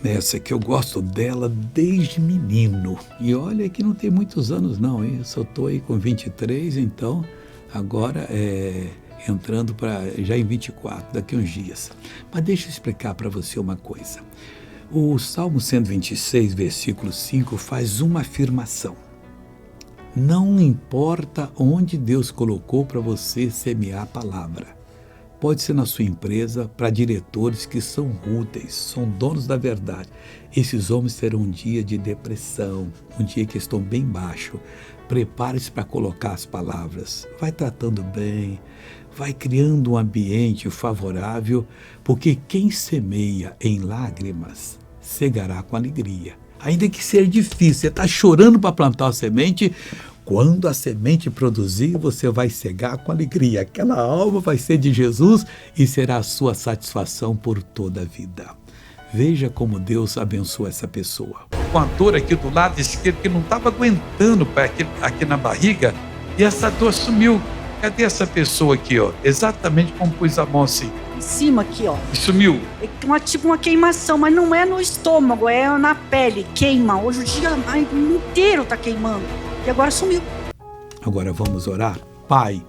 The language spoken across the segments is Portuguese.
essa que eu gosto dela desde menino. E olha que não tem muitos anos não, hein? Eu só estou aí com 23, então agora entrando já em 24, daqui uns dias. Mas deixa eu explicar para você uma coisa. O Salmo 126, versículo 5, faz uma afirmação. Não importa onde Deus colocou para você semear a palavra. Pode ser na sua empresa, para diretores que são úteis, são donos da verdade. Esses homens terão um dia de depressão, um dia que estão bem baixo. Prepare-se para colocar as palavras. Vai tratando bem, vai criando um ambiente favorável, porque quem semeia em lágrimas, cegará com alegria. Ainda que seja difícil, você está chorando para plantar a semente, quando a semente produzir, você vai cegar com alegria. Aquela alma vai ser de Jesus e será a sua satisfação por toda a vida. Veja como Deus abençoa essa pessoa. Com a dor aqui do lado esquerdo, que não estava aguentando aqui na barriga, e essa dor sumiu. Cadê essa pessoa aqui, ó? Exatamente como pus a mão assim. Em cima aqui, ó. E sumiu. É tipo uma queimação, mas não é no estômago, é na pele, queima. Hoje o dia inteiro tá queimando. E agora sumiu. Agora vamos orar? Pai,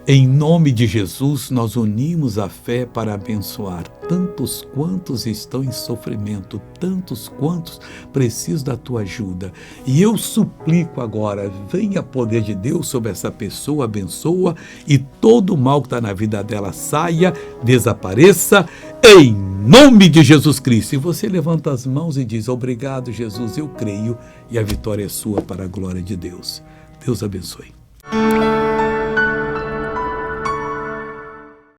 em nome de Jesus, nós unimos a fé para abençoar tantos quantos estão em sofrimento, tantos quantos precisam da tua ajuda. E eu suplico agora, venha poder de Deus sobre essa pessoa, abençoa, e todo o mal que está na vida dela saia, desapareça, em nome de Jesus Cristo. E você levanta as mãos e diz, obrigado Jesus, eu creio, e a vitória é sua para a glória de Deus. Deus abençoe.